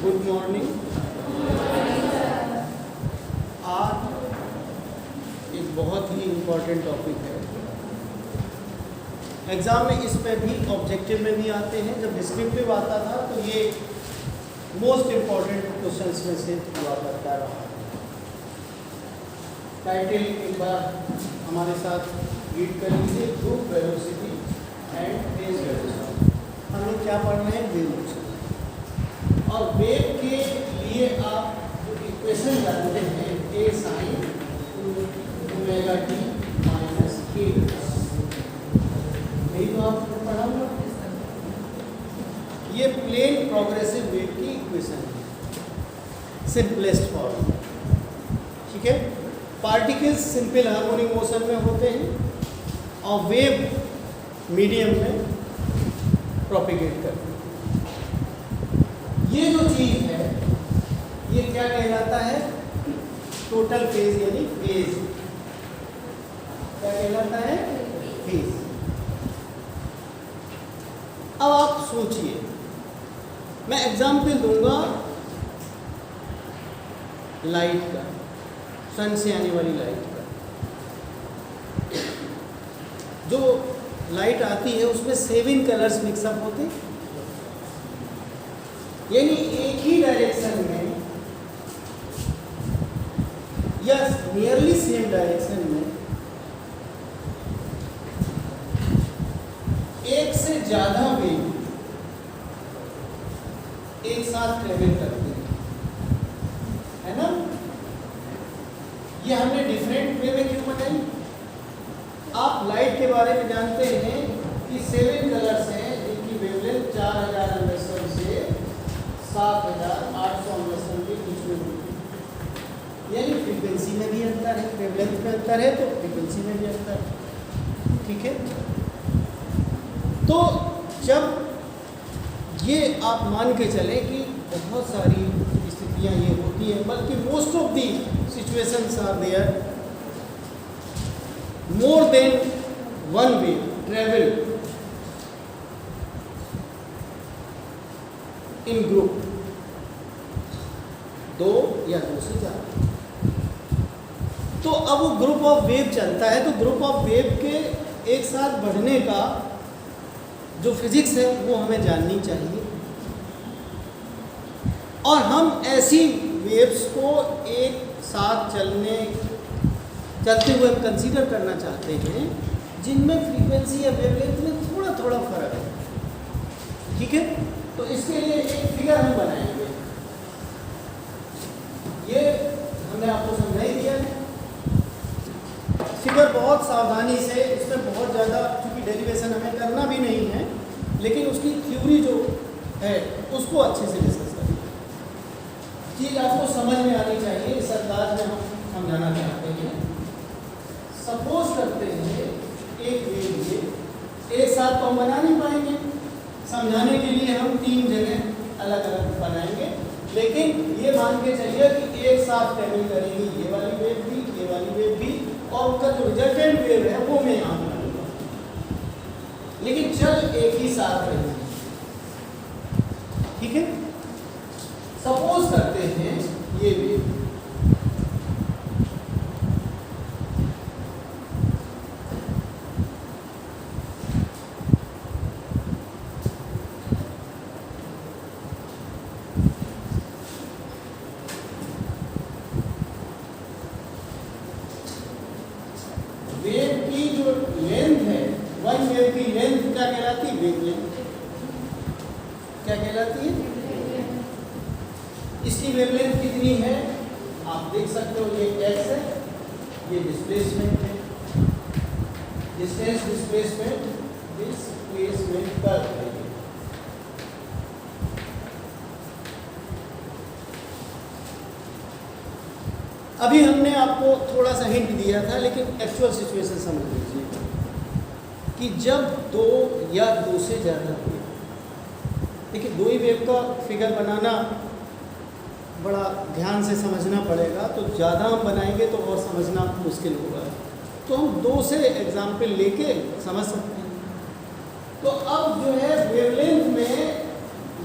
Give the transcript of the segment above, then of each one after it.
Good morning. आज एक बहुत ही इम्पोर्टेंट टॉपिक है, एग्ज़ाम में इस पे भी ऑब्जेक्टिव में भी आते हैं। जब डिस्क्रिप्टिव आता था तो ये मोस्ट इम्पॉर्टेंट क्वेश्चंस में से हुआ करता रहा। टाइटल एक बार हमारे साथ रीड कर लीजिए, group velocity and phase velocity. हमें क्या पढ़ना है? Wave velocity. और वेव के लिए आप जो इक्वेशन जानते हैं, ए साइन ओमेगा टी माइनस के, यही तो आपको पढ़ा हुआ। ये प्लेन प्रोग्रेसिव वेव की इक्वेशन है, सिंपलेस्ट फॉर्म। ठीक है, पार्टिकल्स सिंपल हार्मोनिक मोशन में होते हैं और वेव मीडियम में प्रोपिगेट करते हैं। ये जो चीज़ है ये क्या कहलाता है? टोटल फेज, यानी फेज। क्या कहलाता है? फेज। अब आप सोचिए, मैं एग्जाम्पल दूंगा लाइट का, सन से आने वाली लाइट का। जो लाइट आती है उसमें 7 कलर्स मिक्सअप होते हैं, यानी एक ही डायरेक्शन में या नियरली सेम डायरेक्शन में एक से ज्यादा वेव एक साथ ट्रेवल करते हैं, है ना? ये हमने डिफरेंट वे में क्यों बनाई? आप लाइट के बारे में जानते हैं कि 7 कलर्स हैं जिनकी वेवलेंथ 4000 एंगस्ट्रॉम से 7800 एंगस्ट्रॉम के बीच में होती है। यानी फ्रीक्वेंसी में भी अंतर है, वेवलेंथ में अंतर है तो फ्रीक्वेंसी में भी अंतर है। ठीक है, तो जब ये आप मान के चलें कि बहुत सारी स्थितियाँ ये होती हैं, बल्कि most of the situations are there, more than one wave travel in group, दो या दो से ज्यादा। तो अब वो ग्रुप ऑफ वेव चलता है, तो ग्रुप ऑफ वेव के एक साथ बढ़ने का जो फिजिक्स है वो हमें जाननी चाहिए, और हम ऐसी वेव्स को एक साथ चलते हुए कंसीडर करना चाहते हैं जिनमें फ्रीक्वेंसी या वेवलेंथ में थोड़ा थोड़ा फर्क है। ठीक है, तो इसके लिए एक फिगर हम बनाएंगे। ये हमने आपको समझा ही दिया है। फिगर बहुत सावधानी से, इसमें बहुत ज़्यादा चूँकि डेरिवेशन हमें करना भी नहीं है, लेकिन उसकी थ्योरी जो है उसको अच्छे से डिस्कस करें। चीज़ आपको समझ में आनी चाहिए, इस अंदाज में हम समझाना चाहते हैं। सपोज करते हैं एक वेव एक साथ तो हम बना नहीं पाएंगे, समझाने के लिए हम 3 जगह अलग अलग बनाएंगे, लेकिन ये मान के चलिए कि एक साथ ट्रेवल करेंगी ये वाली वेव भी, ये वाली वेव भी, और उनका जो रिजल्टेंट वेव है वो मैं यहाँ बनाऊंगा, लेकिन चल एक ही साथ रहेंगे। ठीक है, सपोज करते हैं ये वेव क्या कहलाती है? इसकी वेवलेंथ कितनी है आप देख सकते हो, ये x है, ये डिस्प्लेसमेंट है, डिस्टेंस डिस्प्लेसमेंट कर्व है। अभी हमने आपको थोड़ा सा हिंट दिया था, लेकिन एक्चुअल सिचुएशन समझ लीजिए कि जब 2 या 2 से ज़्यादा वेव, देखिए 2 ही वेव का फिगर बनाना बड़ा ध्यान से समझना पड़ेगा, तो ज़्यादा हम बनाएंगे तो और समझना मुश्किल होगा। तो हम 2 से एग्जाम्पल लेके समझ सकते हैं। तो अब जो है वेवलेंथ में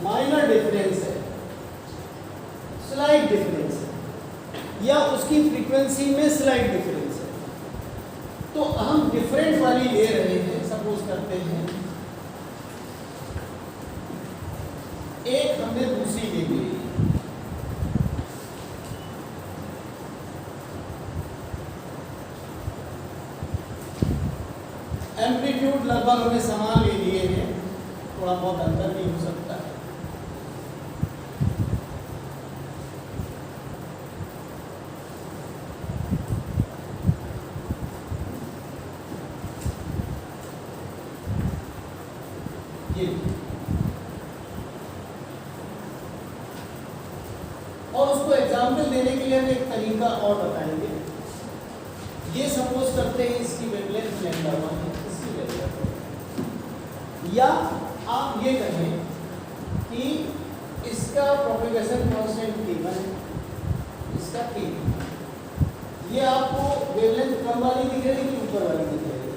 माइनर डिफरेंस है, फ्रीक्वेंसी में स्लाइड डिफरेंस है, तो हम डिफरेंट वाली ले रहे हैं। सपोज करते हैं एक हमने दूसरी ले ली, एम्पलीट्यूड लगभग हमने समान ले लिए हैं, थोड़ा बहुत अंतर भी हो सकता है। ये और उसको एग्जाम्पल देने के लिए हम एक तरीका और बताएंगे। ये सपोज करते हैं इसकी वेवलेंथ λ1 है, इसकी वेवलेंथ, या आप ये कहें कि इसका प्रोपेगेशन कांस्टेंट k1 है, इसका k। ये आपको वेवलेंथ कम वाली दिख रही है कि ऊपर वाली दिख रही है?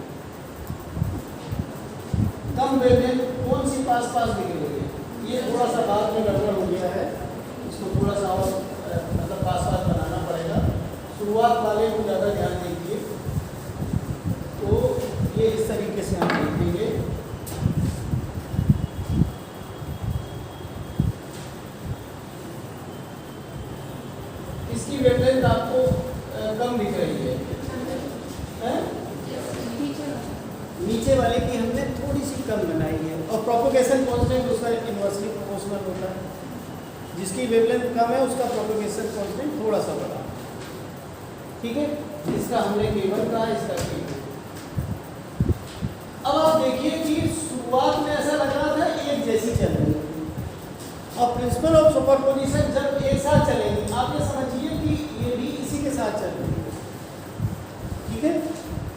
कम वेवलेंथ कौन सी पास पास दिख रही है? ये थोड़ा सा बाद में गड़बड़ हो गया है, इसको थोड़ा सा और मतलब पास पास बनाना पड़ेगा। शुरुआत वाले को ज़्यादा ध्यान दीजिए। तो ये इस तरीके से हम देखेंगे। इसकी वेवलेंथ आपको कम दिख रही है, नीचे वाले की हमने थोड़ी सी कम बनाई है, और प्रोपेगेशन कांस्टेंट उसका इनवर्सली प्रोपोर्शनल होता है। जिसकी वेवलेंथ कम है उसका प्रोपेगेशन कांस्टेंट थोड़ा सा बड़ा, ठीक है। इसका हमने k1 कहा, इसका k2। अब आप देखिए कि शुरुआत में ऐसा लग रहा था एक जैसी चल रही है, और प्रिंसिपल ऑफ सुपरपोजिशन जब एक साथ चलेंगे, आप ये समझिए कि ये भी इसी के साथ चल रही है, ठीक है।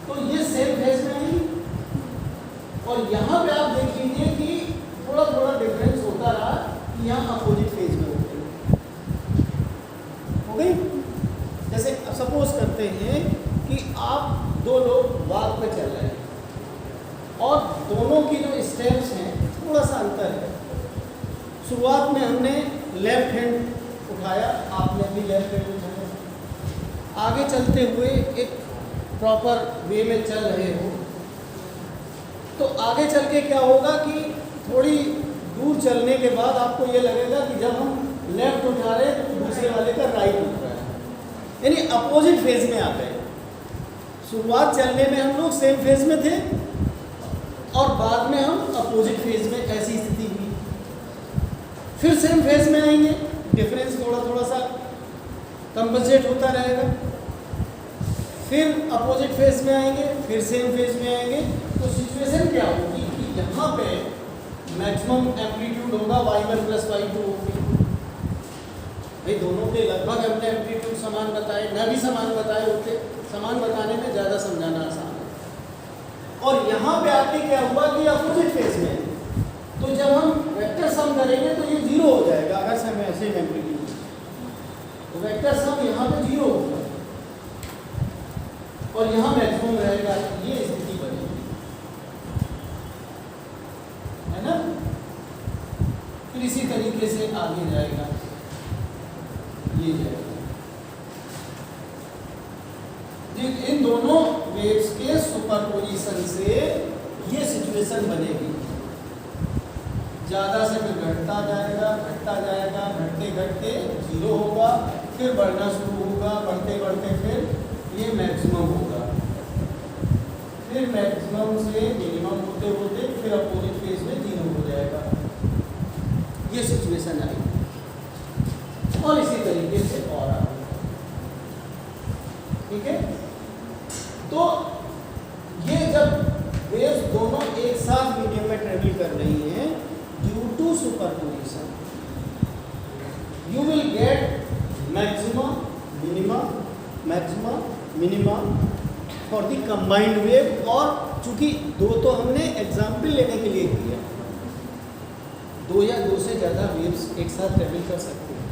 तो ये सेम फेज में है, और यहाँ पे आप देख लीजिए कि थोड़ा थोड़ा डिफरेंस होता रहा कि यहाँ अपोजिट फेज में हो गई। जैसे अब सपोज करते हैं कि आप दो लोग वॉक पे चल रहे हैं, और दोनों की जो स्टेप्स हैं थोड़ा सा अंतर है। शुरुआत में हमने लेफ्ट हैंड उठाया, आपने भी लेफ्ट हैंड उठाया, आगे चलते हुए एक प्रॉपर वे में चल रहे हो, तो आगे चल के क्या होगा कि थोड़ी दूर चलने के बाद आपको ये लगेगा कि जब हम लेफ्ट उठा रहे हैं तो दूसरे वाले का राइट उठ रहा है, यानी अपोजिट फेज में आ गए। शुरुआत चलने में हम लोग सेम फेज में थे, और बाद में हम अपोजिट फेज में, ऐसी स्थिति हुई। फिर सेम फेज में आएंगे, डिफरेंस थोड़ा थोड़ा सा कंपनसेट होता रहेगा। फिर अपोजिट फेज में आएंगे, फिर सेम फेज में आएंगे। तो सिचुएशन क्या होगी कि यहाँ पे मैक्सिमम एम्पलीट्यूड होगा y1 + y2 होगी। भाई दोनों के लगभग हमने एम्पलीट्यूड समान बताए, न भी समान बताए होते, समान बताने में ज़्यादा समझाना आसान है। और यहाँ पे आके क्या हुआ कि अपोजिट फेज में, तो जब हम वेक्टर सम करेंगे तो ये 0 हो जाएगा। अगर सम ऐसे एम्पलीट्यूड, तो वेक्टर सम यहाँ पे 0 होगा, और यहाँ मैक्सिमम रहेगा। ये स्थिति बनेगी, है ना। फिर इसी तरीके से आगे जाएगा, ये जाएगा। इन दोनों वेव्स के सुपरपोजिशन से ये सिचुएशन बनेगी। ज़्यादा से फिर घटता जाएगा, घटता जाएगा, घटते घटते 0 होगा, फिर बढ़ना शुरू होगा, बढ़ते बढ़ते फिर ये मैक्सिमम होगा, फिर मैक्सिमम से मिनिमम होते होते फिर अपोजिट फेज में 0 हो जाएगा। ये सिचुएशन आएगी, और इसी तरीके से और आगे, ठीक है। तो ये जब वेव्स दोनों एक साथ मीडियम में ट्रेवल कर रही हैं, due to superposition you will get maximum minimum for the combined wave. और चूंकि दो तो हमने एग्जाम्पल लेने के लिए किया, 2 या 2 से ज़्यादा वेव्स एक साथ ट्रेवल कर सकते हैं,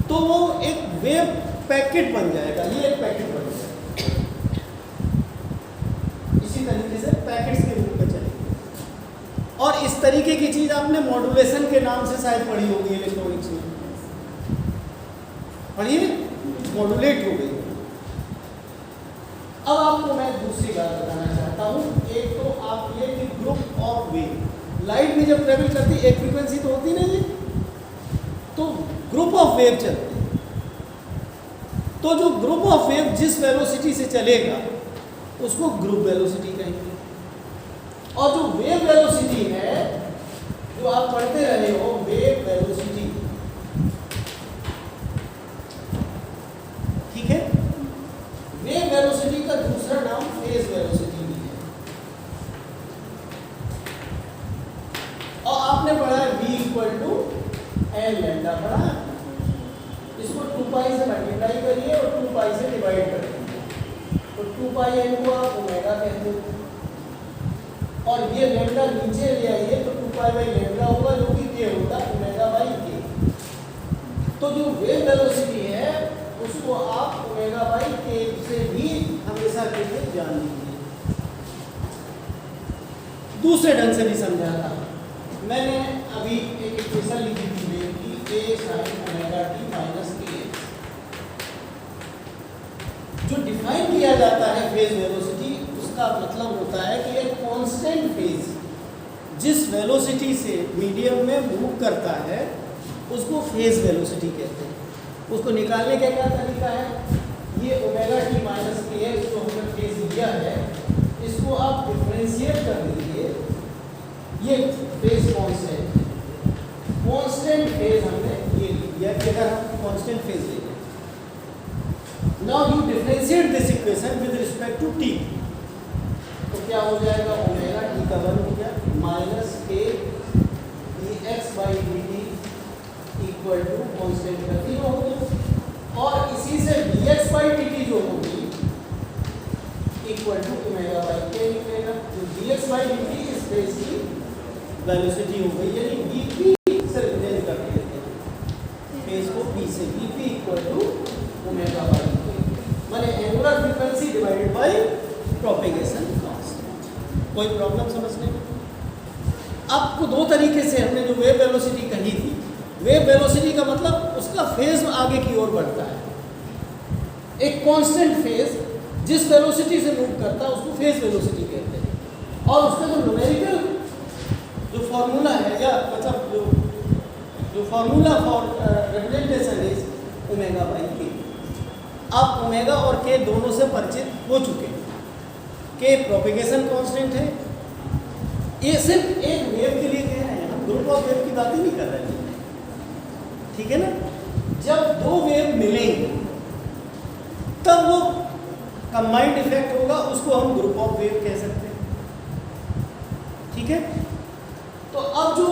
तो वो एक वेव पैकेट बन जाएगा। ये एक पैकेट बन जाएगा, इसी तरीके से पैकेट्स के रूप में चलेगी। और इस तरीके की चीज़ आपने मॉड्यूलेशन के नाम से शायद पढ़ी होगी इलेक्ट्रॉनिक्स में, पढ़िए, मॉड्यूलेट हो गई। ऑफ वेव चलते हैं, तो जो ग्रुप ऑफ वेव जिस वेलोसिटी से चलेगा उसको ग्रुप वेलोसिटी कहेंगे। और जो वेव वेलोसिटी है, जो आप पढ़ते रहे हो, वेव वेलोसिटी, ठीक है, वेव वेलोसिटी का दूसरा नाम फेज वेलोसिटी भी है। और आपने पढ़ा है v equal to L lambda, पढ़ा है? इसको 2 पाई से मल्टीप्लाई करिए और 2 पाई से डिवाइड कर दीजिए, तो 2 पाई एन को आप ओमेगा कहते हो, और ये लैम्डा नीचे ले आइए तो 2 पाई बाई लैम्डा होगा, जो कि के होगा ओमेगा बाई के। तो जो वेव वेलोसिटी है उसको आप ओमेगा बाई के से भी हमेशा के लिए जान लीजिए। दूसरे ढंग से भी समझा था मैंने, अभी एक इक्वेशन लिखी थी वेव की, a sin omega t minus के। जो डिफाइन किया जाता है फेज वेलोसिटी, उसका मतलब होता है कि एक कांस्टेंट फेज जिस वेलोसिटी से मीडियम में मूव करता है उसको फेज वेलोसिटी कहते हैं। उसको निकालने का क्या तरीका है, ये ओमेगा टी माइनस के जो हमने फेज लिया है, इसको आप डिफरेंशिएट कर दीजिए, ये फेज कांस्टेंट, कांस्टेंट फेज हमने ये लिया कि अगर हम कांस्टेंट फेज ले लें, now you differentiate this equation with respect to T, तो क्या हो जाएगा, ओमेगा टी का 1 हो गया minus K dx by dt equal to constant का 0 हो गया, और इसी से dx बाई dt जो होगी इक्वल टू ओमेगा बाई के निकलेगा। तो dx बाई dt इस फेज की वेलोसिटी हो गई, यानी vp से रिप्लेस कर देते हैं फेज को p से, vp equal to omega by K, माने angular frequency divided by propagation constant. कोई प्रॉब्लम समझने में? आपको दो तरीके से हमने जो वेव वेलोसिटी कही थी, वेव वेलोसिटी का मतलब उसका फेज आगे की ओर बढ़ता है, एक कांस्टेंट फेज जिस वेलोसिटी से मूव करता है उसको फेज वेलोसिटी कहते हैं, और उसका जो न्यूमेरिकल जो फॉर्मूला है, या मतलब जो formula for representation is omega by के। आप ओमेगा और के दोनों से परिचित हो चुके हैं। के प्रोपेगेशन कांस्टेंट है, ये सिर्फ एक वेव के लिए कह रहे हैं, हम ग्रुप ऑफ वेव की बात ही नहीं कर रहे हैं, ठीक है ना। जब दो वेव मिलेंगे तब वो कंबाइंड इफेक्ट होगा, उसको हम ग्रुप ऑफ वेव कह सकते हैं, ठीक है। तो अब जो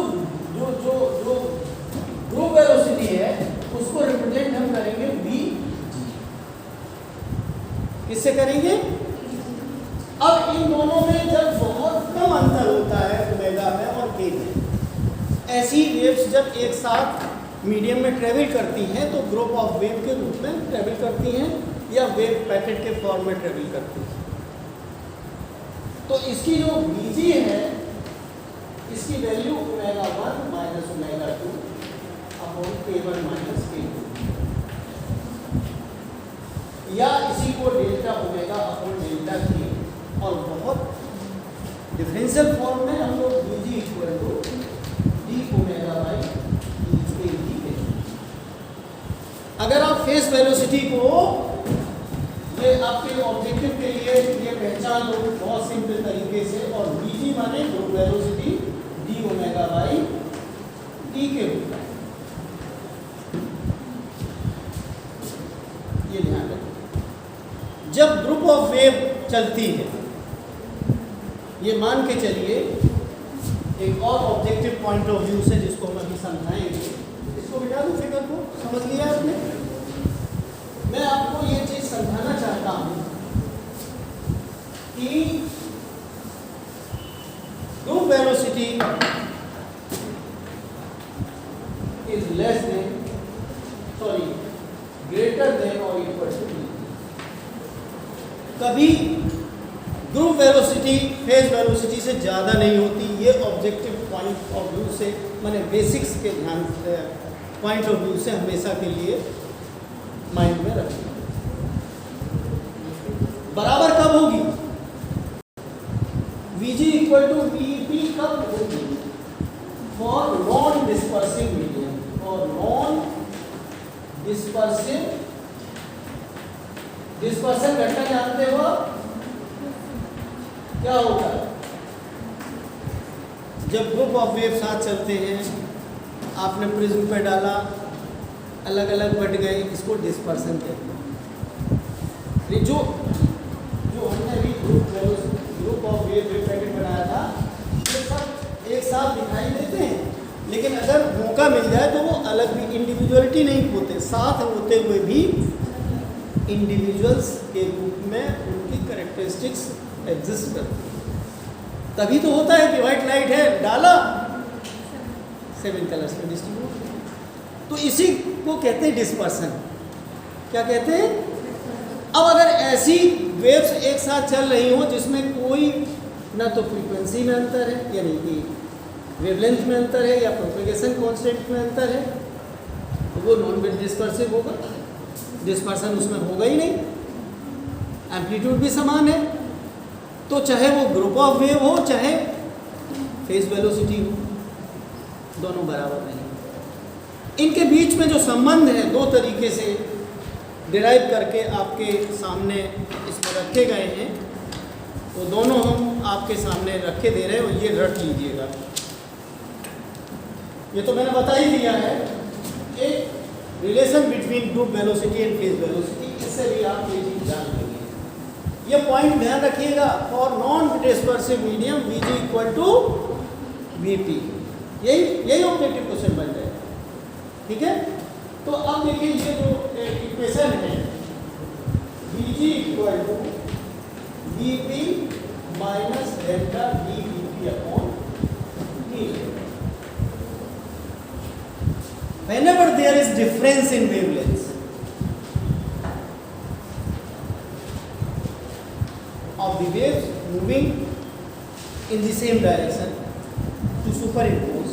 जो जो जो ग्रुप वेलोसिटी है उसको रिप्रेजेंट हम करेंगे v, किससे करेंगे? अब इन दोनों में जब बहुत कम अंतर होता है ओमेगा में और के में, ऐसी वेव्स जब एक साथ मीडियम में ट्रेवल करती हैं तो ग्रुप ऑफ वेव के रूप में ट्रेवल करती हैं, या वेव पैकेट के फॉर्म में ट्रेवल करती हैं। तो इसकी जो vg है, इसकी value omega 1 minus omega 2 upon k1 minus k2, या इसी को delta omega upon delta k, और बहुत डिफरेंशियल फॉर्म में हम लोग vg equal to d omega by d K. अगर आप फेज वेलोसिटी को, ये आपके ऑब्जेक्टिव के लिए ये पहचान लो बहुत सिंपल तरीके से, और vg माने group velocity d omega by d के होता है, ये ध्यान रखिए। जब ग्रुप ऑफ वेव चलती है, ये मान के चलिए एक और ऑब्जेक्टिव पॉइंट ऑफ व्यू से, जिसको हम अभी समझाएंगे, इसको बिठा दूं फिगर को, समझ लिया आपने? मैं आपको ये चीज समझाना चाहता हूं कि group velocity is less than, sorry greater than और इक्वल टू, कभी ग्रुप वेलोसिटी फेज वेलोसिटी से ज़्यादा नहीं होती। ये ऑब्जेक्टिव पॉइंट ऑफ व्यू से, माने बेसिक्स के ध्यान पॉइंट ऑफ व्यू से हमेशा के लिए माइंड में रखिए। बराबर कब होगी? Vg इक्वल टू Vp कब होगी? For non dispersing medium, for non dispersion घटना जानते हो क्या होगा? जब ग्रुप ऑफ वेव साथ चलते हैं, आपने प्रिज्म पे डाला, अलग अलग बढ़ गए, इसको डिस्पर्शन कहते हैं। जो हमने अभी ग्रुप ऑफ वेव पैकेट बनाया था, ये सब एक साथ दिखाई देते हैं, लेकिन अगर मौका मिल जाए तो वो अलग भी इंडिविजुअलिटी नहीं होते, साथ होते हुए भी इंडिविजुअल्स के रूप में उनकी कैरेक्टरिस्टिक्स एग्जिस्ट करती है। तभी तो होता है कि व्हाइट लाइट है, डाला 7 कलर्स में डिस्ट्रीब्यूट। तो इसी को कहते हैं डिस्पर्सन। क्या कहते हैं? अब अगर ऐसी वेव्स एक साथ चल रही हो जिसमें कोई ना तो फ्रीक्वेंसी में अंतर है, यानी कि वेवलेंथ में अंतर है, या प्रोपेगेशन कांस्टेंट में अंतर है, तो वो नॉन डिस्पर्सिव होगा, डिस्पर्सन उसमें होगा ही नहीं। एम्पलीट्यूड भी समान है, तो चाहे वो ग्रुप ऑफ वेव हो चाहे फेज वेलोसिटी हो, दोनों बराबर नहीं। इनके बीच में जो संबंध है दो तरीके से डिराइव करके आपके सामने इसमें रखे गए हैं, तो दोनों हम आपके सामने रखे दे रहे हैं, और ये रट लीजिएगा। ये तो मैंने बता ही दिया है, एक relation between group velocity and phase velocity, इससे भी आप ये चीज जान लेंगे। ये पॉइंट ध्यान रखिएगा, for non dispersive medium Vg equal to Vp, यही ऑब्जेक्टिव क्वेश्चन बन जाएगा। ठीक है, तो अब देखिए ये जो इक्वेशन है Vg equal to Vp minus delta Vp upon T। Whenever there is difference in wavelengths of the waves moving in the same direction to superimpose,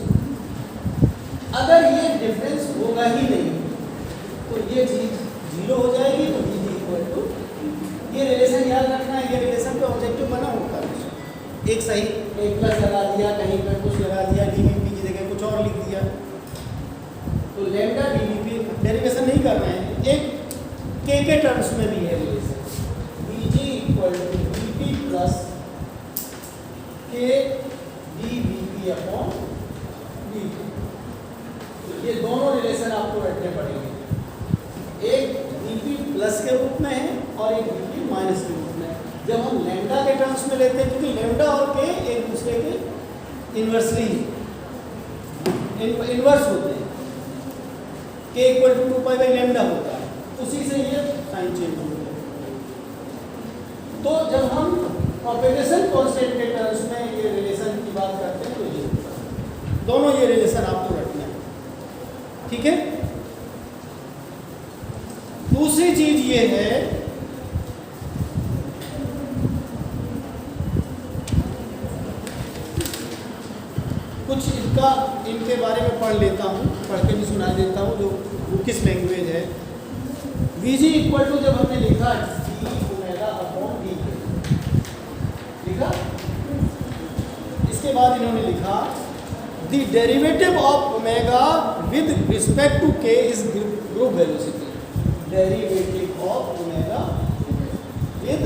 अगर ये डिफरेंस होगा ही नहीं तो ये चीज जीरो हो जाएगी। तो Vg इक्वल टू, ये रिलेशन याद रखना है, ये रिलेशन पे ऑब्जेक्टिव बना होता है। एक सही एक प्लस लगा दिया, कहीं पर कुछ लगा दिया, dVp की जगह कुछ और लिख दिया, तो लैम्डा dVp डेरिवेशन नहीं कर रहे हैं, एक के टर्म्स में भी है relation. Vg equal to Vp plus K dVp upon Vp। ये दोनों रिलेशन आपको रखने पड़ेंगे, एक Vp प्लस के रूप में है और एक Vp माइनस के रूप में। जब हम लैम्डा के टर्म्स में लेते हैं, क्योंकि लैम्डा और के एक दूसरे के इन्वर्सली इन्वर्स होते हैं, K equal to 2 pi by lambda होता है, उसी से ये साइन चेंज होता है। तो जब हम प्रोपेगेशन कांस्टेंट के टर्म्स में ये रिलेशन की बात करते हैं, तो ये दोनों ये रिलेशन आपको रखना है। ठीक है, दूसरी चीज ये है, कुछ इनके बारे में पढ़ लेता हूँ, पढ़ के भी सुना देता हूँ, जो किस लैंग्वेज है। Vg इक्वल टू जब हमने लिखा d ओमेगा अपॉन d लिखा, इसके बाद इन्होंने लिखा the derivative of omega with respect to k is group velocity. Derivative of omega with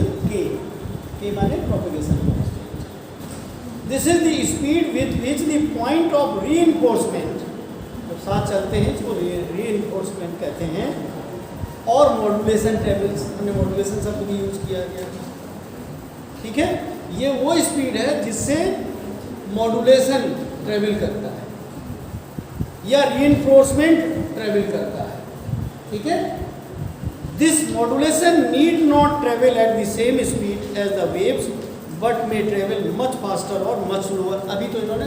k माने propagation constant. This is the speed with which the point of reinforcement, जब साथ चलते हैं इसको रीइंफोर्समेंट कहते हैं, और मॉड्यूलेशन ट्रेवल्स, हमने मॉड्यूलेशन शब्द भी यूज किया गया। ठीक है, ये वो स्पीड है जिससे मॉड्यूलेशन ट्रेवल करता है या रीइंफोर्समेंट ट्रेवल करता है। ठीक है, this modulation need not travel at the same speed as the waves but may travel much faster और मच स्लोअर। अभी तो इन्होंने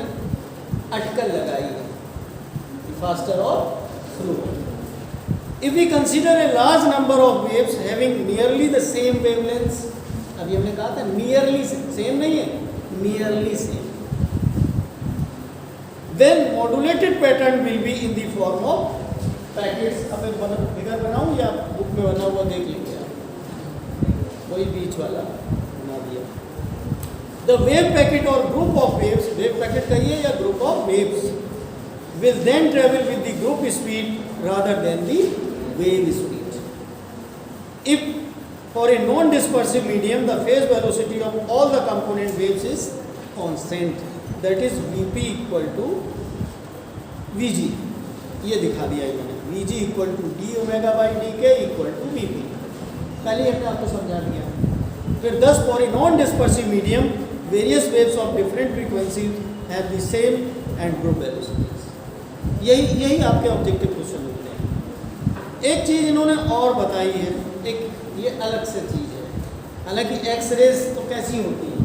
अटकल लगाई है, फास्टर और slower. If we consider a large number of waves having nearly the same wavelengths, अभी हमने कहा था nearly same नहीं है, nearly same, then modulated pattern will be in the form of packets। अब एक फिगर बनाऊं या बुक में बना हुआ देख लेंगे आप, वही बीच वाला बना दिया। The wave packet or group of waves, wave packet कहिए या group of waves, will then travel with the group speed rather than the wave speed. If for a non-dispersive medium, the phase velocity of all the component waves is constant, that is Vp equal to Vg. ये दिखा दिया इन्होंने, Vg equal to D omega by D K equal to Vp. पहले हमने आपको समझा दिया. फिर 10 for a non-dispersive medium, various waves of different frequencies have the same and group velocities. यही आपके ऑब्जेक्टिव क्वेश्चन होते हैं. एक चीज़ इन्होंने और बताई है, एक ये अलग से चीज़ है. हालांकि एक्स रेज तो कैसी होती है,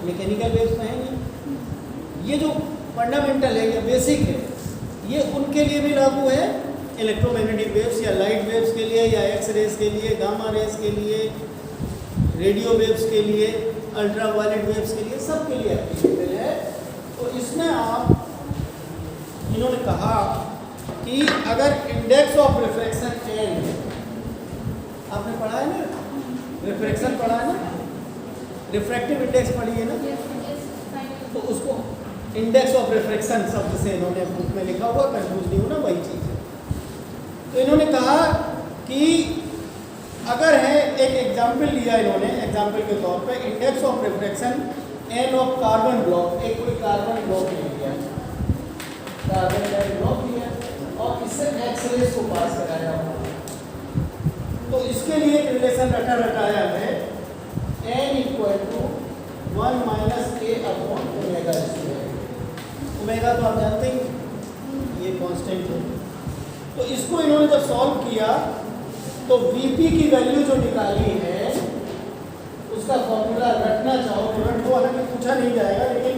मैकेनिकल वेव्स में है ये जो फंडामेंटल है, ये बेसिक है, ये उनके लिए भी लागू है, इलेक्ट्रोमैग्नेटिक वेव्स या लाइट वेव्स के लिए, या एक्स रेज के लिए, गामा रेज के लिए, रेडियो वेव्स के लिए, अल्ट्रा वायलेट वेव्स के लिए, सब के लिए एप्लीकेबल है. तो इसमें आप इन्होंने कहा कि अगर इंडेक्स ऑफ रिफ्रैक्शन एन, आपने पढ़ा है ना, रिफ्रैक्शन पढ़ा है ना, रिफ्रैक्टिव इंडेक्स पढ़ी है ना, तो उसको इंडेक्स ऑफ रिफ्रैक्शन शब्द से इन्होंने बुक में लिखा हुआ, कंफ्यूज नहीं होना, वही चीज़ है. तो इन्होंने कहा कि अगर है, एक एग्जाम्पल लिया इन्होंने, एग्जाम्पल के तौर पे index of refraction N of carbon block, एक कोई कार्बन ब्लॉक ले लिया, कार्बन का ब्लॉक लिया और इससे एक्स रेज को पास कराया. तो इसके लिए एक रिलेशन रटाया है, N equal to 1 minus A upon omega square. Omega तो आप जानते ही ये कांस्टेंट है. तो इसको इन्होंने जब सॉल्व किया तो Vp की वैल्यू जो निकाली है उसका फॉर्मूला रखना चाहो तो रट दो, हालांकि पूछा नहीं जाएगा, लेकिन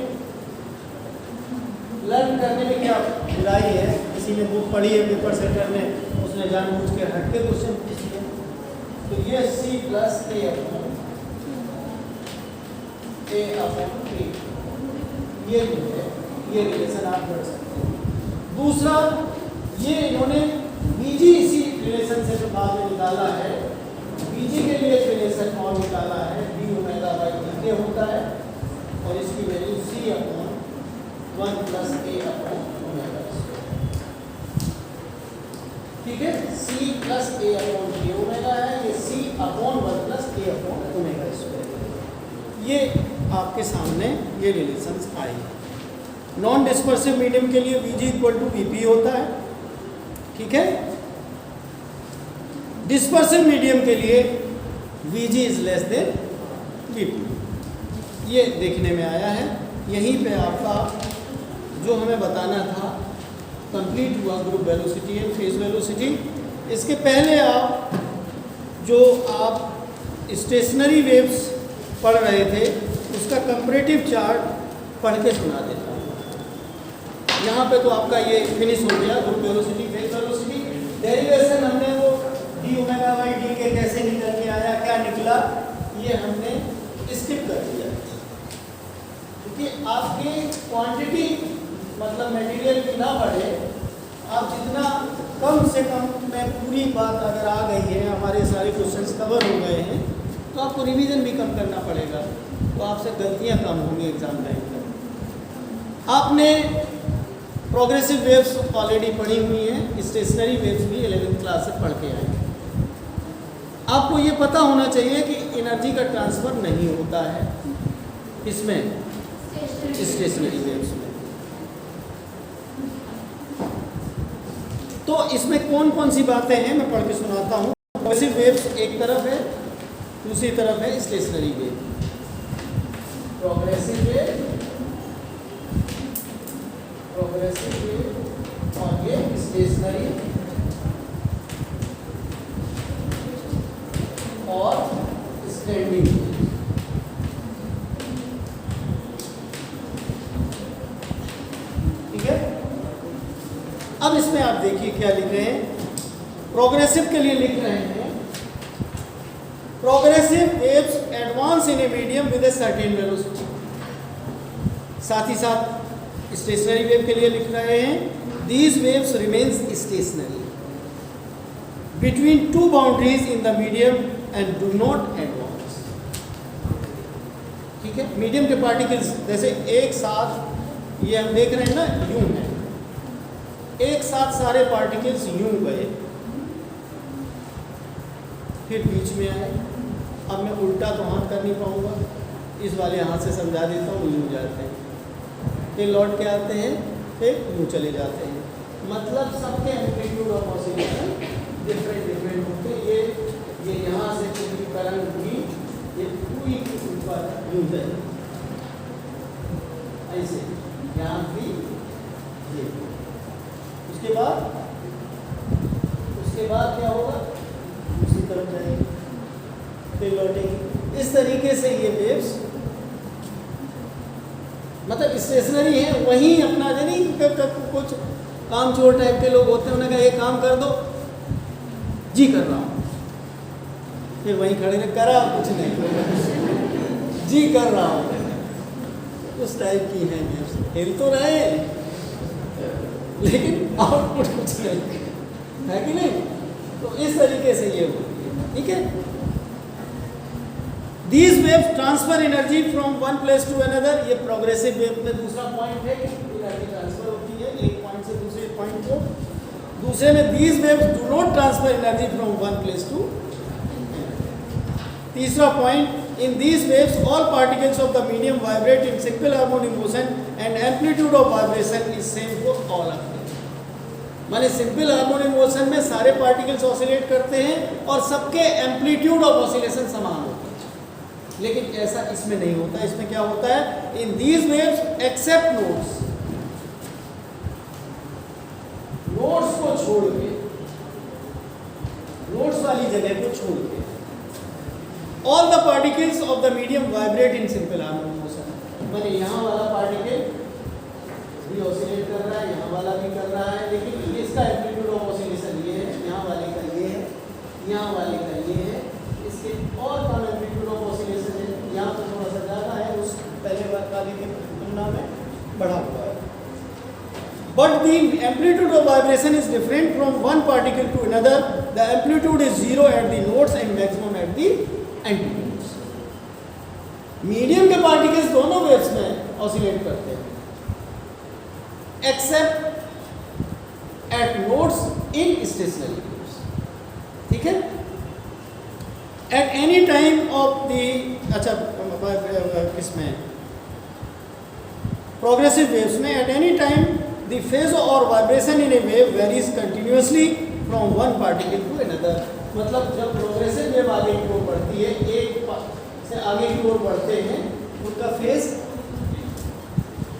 लर्न करने में क्या बुराई है. किसी ने बुक पढ़ी है, पेपर सेटर ने, उसने जानबूझ के हट के क्वेश्चन पूछ लिया. तो ये C प्लस ए अपॉन P, ये जो है ये रिलेशन आप कर सकते हैं. दूसरा, ये इन्होंने Vg इसी रिलेशन से जो बाद में निकाला है, Vg के लिए एक रिलेशन और निकाला है, डी ओमेगा बाई डी के होता है, और इसकी वैल्यू C अपॉन 1 प्लस ए अपॉन ओमेगा. ठीक है, C प्लस ए अपॉन डी ओमेगा है, ये C अपॉन 1 प्लस ए अपॉन ओमेगा स्क्वायर. ये आपके सामने ये रिलेशंस आई. नॉन डिस्पर्सिव मीडियम के लिए Vg इक्वल टू Vp होता है. ठीक है, डिस्पर्सिव मीडियम के लिए Vg is less than Vp. ये देखने में आया है. यहीं पे आपका जो हमें बताना था कंप्लीट हुआ, group velocity and phase velocity. इसके पहले जो आप स्टेशनरी वेव्स पढ़ रहे थे उसका कंपैरेटिव चार्ट पढ़ के सुना देता हूँ. यहाँ पे तो आपका ये फिनिश हो गया, group velocity, phase velocity. Derivation हमने वो डी ओमेगा बाई डी के कैसे निकल के आया, क्या निकला, ये हमने स्किप कर दिया, क्योंकि आपकी क्वांटिटी मतलब मटेरियल की ना बढ़े. आप जितना कम से कम में पूरी बात अगर आ गई है, हमारे सारे क्वेश्चंस कवर हो गए हैं, तो आपको रिवीजन भी कम करना पड़ेगा, तो आपसे गलतियां कम होंगी एग्जाम टाइम पर. आपने प्रोग्रेसिव वेव्स ऑलरेडी पढ़ी हुई हैं, स्टेशनरी वेव्स भी 11th क्लास से पढ़ के आए हैं. आपको ये पता होना चाहिए कि एनर्जी का ट्रांसफ़र नहीं होता है इसमें, स्टेशनरी वेव्स में. तो इसमें कौन कौन सी बातें हैं मैं पढ़ के सुनाता हूँ. प्रोग्रेसिव वेव्स एक तरफ है, दूसरी तरफ है स्टेशनरी वेव. प्रोग्रेसिव वेव और ये स्टेशनरी और स्टैंडिंग. ठीक है, अब इसमें आप देखिए क्या लिख रहे हैं. प्रोग्रेसिव के लिए लिख रहे हैं progressive waves advance in a medium with a certain velocity. साथ ही साथ स्टेशनरी वेव के लिए लिख रहे हैं these waves remains stationary between two boundaries in the medium and do not advance. ठीक है, मीडियम के पार्टिकल्स जैसे एक साथ, ये हम देख रहे हैं ना, यूं है, एक साथ सारे पार्टिकल्स यूं गए, फिर बीच में आए। अब मैं उल्टा तो हाथ कर नहीं पाऊँगा, इस वाले हाथ से समझा देता हूँ, यूँ जाते हैं, फिर लौट के आते हैं, फिर यूँ चले जाते हैं। मतलब सबके एम्पलीट्यूड ऑफ ऑसिलेशन डिफरेंट होते हैं। ये यहाँ से पूरी करंट भी ये पूरी के ऊपर यूँ जाए ऐसे, यहाँ भी ये। उसके बाद क्या होगा, दूसरी तरफ जाएंगे, फिर लौटेंगे। इस तरीके से ये वेव्स मतलब स्टेशनरी है, वहीं अपना नहीं कुछ काम चोर टाइप के लोग होते हैं, उन्होंने कहा ये काम कर दो जी, कर रहा हूँ, फिर वहीं खड़े ने करा कुछ नहीं जी कर रहा हूँ, उस टाइप की है वेव्स। हिल तो रहे लेकिन आउटपुट कुछ नहीं है कि नहीं। तो इस तरीके से ये होती है, ठीक है। These waves transfer energy from one place to another। ये प्रोग्रेसिव वेव में दूसरा पॉइंट है कि एनर्जी ट्रांसफर होती है एक पॉइंट से दूसरे पॉइंट को। दूसरे में these waves do not transfer energy from one place to another। तीसरा point, in these waves all particles of the medium vibrate in simple harmonic motion and amplitude of vibration is same for all of them। माने simple harmonic motion में सारे particles oscillate करते हैं और सबके amplitude of oscillation समान होते हैं, लेकिन ऐसा इसमें नहीं होता। इसमें क्या होता है, in these waves except nodes, nodes को छोड़ के, नोड्स वाली जगह को छोड़ के, all the particles of the medium vibrate in simple harmonic motion. माने यहाँ वाला पार्टिकल भी ऑसिलेट कर रहा है, यहाँ वाला भी कर रहा है, लेकिन इसका एम्पलीट्यूड ऑफ ऑसिलेशन ये है, यहाँ वाले का ये है, यहाँ वाले का ये है, इसके और कम एम्पलीट्यूड ऑफ ऑसिलेशन है, यहाँ तो थोड़ा सा ज़्यादा है, उस पहले वाले के तुलना में बढ़ा हुआ है। But the amplitude of vibration is different from one particle to another। The amplitude is zero at the nodes and maximum at the antinodes। Medium के पार्टिकल्स दोनों वेव्स में ऑसिलेट करते हैं, except at nodes in stationary waves, ठीक है। At any time of the, अच्छा इसमें progressive waves में at any time the phase और vibration in a wave varies continuously from one particle to another. मतलब जब प्रोग्रेसिव वेव आगे की ओर बढ़ती है, एक से आगे की ओर बढ़ते हैं, उनका फेज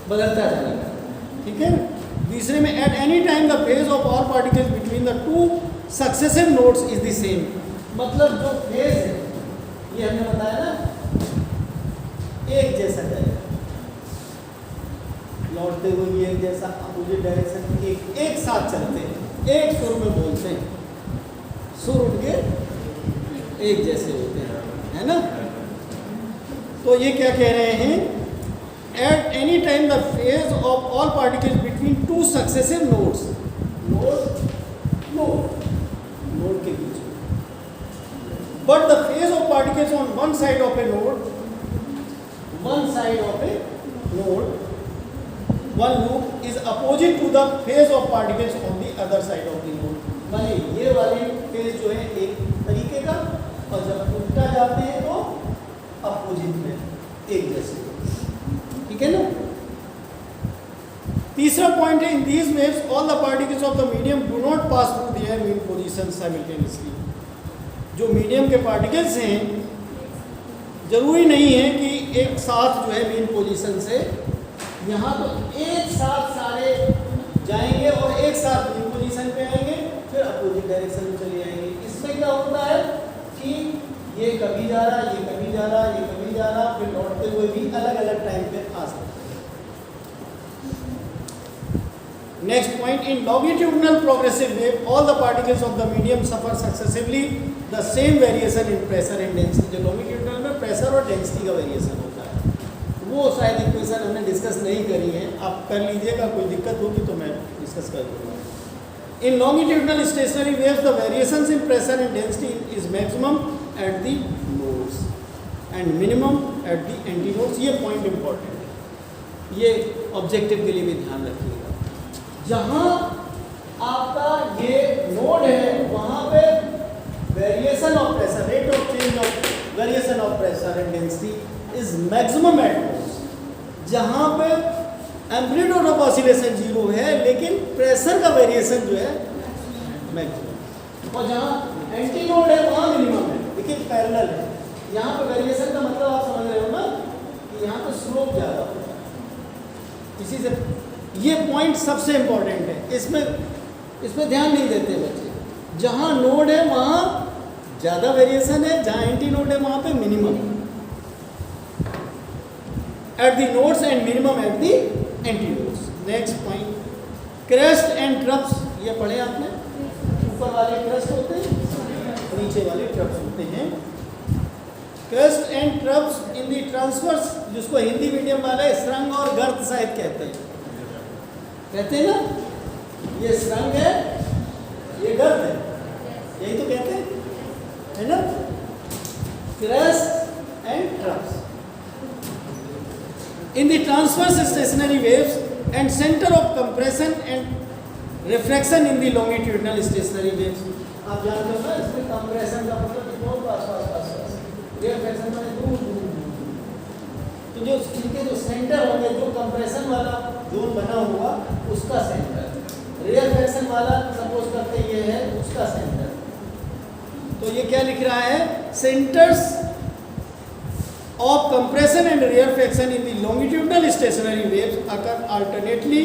बदलता जाएगा, ठीक है। तीसरे में at any time the phase of all particles between the two successive nodes is the same. मतलब जो फेज है ये हमने बताया ना, एक जैसा जाएगा, लौटते हुए भी एक जैसा, अपोजिट डायरेक्शन एक साथ चलते हैं, एक सुर में बोलते हैं, सुर उनके एक जैसे होते हैं, है ना। तो ये क्या कह रहे हैं, eight any time the phase of all particles between two successive nodes, node के बीच में, but the phase of particles on one side of A node, one loop is opposite to the phase of particles on the other side of the node। माने ये वाली phase जो है एक तरीके का, और जब उल्टा जाते हैं तो अपोजिट में एक जैसे, ठीक है ना। तीसरा पॉइंट है, in these waves all the particles of the medium do not pass through their mean position simultaneously. जो मीडियम के पार्टिकल्स हैं, जरूरी नहीं है कि एक साथ जो है मीन पोजीशन से, यहाँ तो एक साथ सारे जाएंगे और एक साथ मीन पोजीशन पे आएंगे, फिर अपोजिट डायरेक्शन में चले जाएंगे। इसमें क्या होता है कि ये कभी जा रहा, ये कभी जा रहा, ये कभी जा रहा, फिर लौटते हुए भी अलग अलग टाइम पे आ सकते हैं। Next point, in longitudinal progressive wave all the particles of the medium suffer successively the same variation in pressure and density. जो लॉन्गिट्यूडिनल में प्रेशर और डेंसिटी का वेरिएशन होता है, वो शायद इक्वेशन हमने डिस्कस नहीं करी है, आप कर लीजिएगा, कोई दिक्कत होगी तो मैं डिस्कस कर दूँगा। In longitudinal stationary waves the variations in pressure and density is maximum at the nodes and minimum at the antinodes. ये पॉइंट इंपॉर्टेंट है, ये ऑब्जेक्टिव के लिए भी ध्यान रखिएगा। जहाँ आपका ये नोड है वहाँ पे variation of pressure is maximum at nodes, जहाँ पे एम्पलीट्यूड ऑफ ऑसिलेशन 0 है लेकिन प्रेशर का वेरिएशन जो है मैक्सिमम, और जहाँ एंटी नोड है वहाँ मिनिमम है। देखिए पैरेलल है, यहाँ पे वेरिएशन का मतलब आप समझ रहे हो ना कि यहाँ पे स्लोप ज़्यादा होता है। इसी से ये पॉइंट सबसे इम्पोर्टेंट है, इसमें ध्यान नहीं देते बच्चे। जहाँ नोड है वहाँ ज़्यादा वेरिएशन है, जहाँ एंटी नोड है वहाँ पे minimum at the nodes and minimum at the antinodes. Next point, crest and troughs, ये पढ़े आपने, ऊपर वाले क्रेस्ट होते हैं, नीचे वाले ट्रप्स होते हैं। Crest and troughs in the transverse, जिसको हिंदी मीडियम वाले श्रृंग और गर्त शायद कहते हैं ना, ये श्रृंग है, ये गर्त है, यही तो कहते हैं, है ना। Crest and troughs in the transverse stationary waves and centre of compression and refraction in the longitudinal stationary waves. आप जानते हो ना, इसमें कंप्रेशन का मतलब बहुत आस-पास, रिफ्रैक्शन में दूर, तो जो इनके जो सेंटर होंगे, जो कंप्रेशन वाला जोन बना हुआ उसका सेंटर, रिफ्रैक्शन वाला सपोज करते ये है उसका सेंटर। तो ये क्या लिख रहा है, centres of compression and refraction in the longitudinal stationary waves occur alternately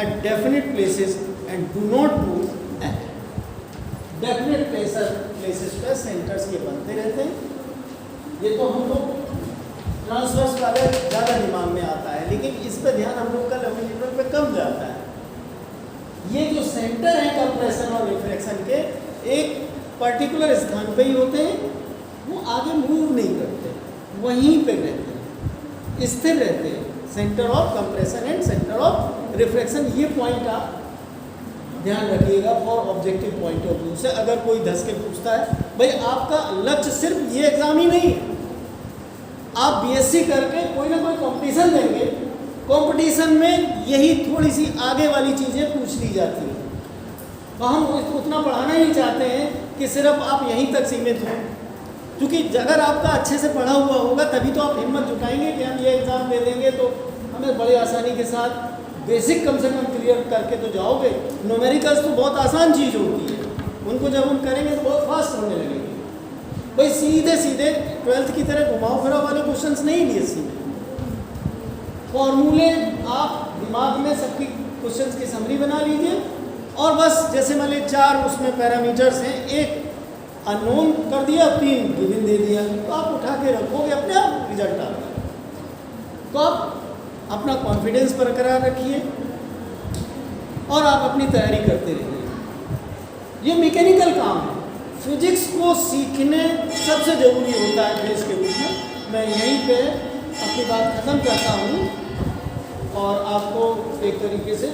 at definite places and do not move at definite places पे सेंटर्स के बनते रहते हैं। ये तो हम लोग ट्रांसवर्स वाले ज़्यादा दिमाग में आता है, लेकिन इस पे ध्यान हम लोग का लॉन्गिट्यूडनल पे कम जाता है। ये जो सेंटर है कंप्रेशन और रिफ्रैक्शन के, एक पर्टिकुलर स्थान पे ही होते हैं, वो आगे मूव नहीं करते, वहीं पे रहते हैं, स्थिर रहते हैं। Centre of compression and centre of refraction, ये पॉइंट आप ध्यान रखिएगा for objective point of view से। अगर कोई धस के पूछता है, भाई आपका लक्ष्य सिर्फ ये एग्जाम ही नहीं है, आप बीएससी करके कोई ना कोई कंपटीशन देंगे, कंपटीशन में यही थोड़ी सी आगे वाली चीज़ें पूछ ली जाती हैं, तो हम उतना पढ़ाना ही चाहते हैं कि सिर्फ आप यहीं तक सीमित हों। क्योंकि अगर आपका अच्छे से पढ़ा हुआ होगा तभी तो आप हिम्मत जुटाएंगे कि हम ये एग्ज़ाम दे देंगे तो हमें बड़े आसानी के साथ बेसिक कम से कम क्लियर करके तो जाओगे। न्यूमेरिकल्स तो बहुत आसान चीज़ होती है, उनको जब हम करेंगे तो बहुत फास्ट होने लगेंगे। भाई सीधे सीधे 12th की तरह घुमाओ फिराओ वाले क्वेश्चंस नहीं लिए, सीधे फॉर्मूले आप दिमाग में सबकी क्वेश्चंस की समरी बना लीजिए, और बस जैसे मान लीजिए 4 उसमें पैरामीटर्स हैं, एक अननोन कर दिया, 3 गिवन दे दिया, तो आप उठा के रखोगे, अपने आप रिजल्ट आएगा। तो आप अपना कॉन्फिडेंस बरकरार रखिए और आप अपनी तैयारी करते रहिए। ये मैकेनिकल काम है, फिजिक्स को सीखने सबसे ज़रूरी होता है बेस के रूप में। मैं यहीं पे अपनी बात ख़त्म करता हूँ और आपको एक तरीके से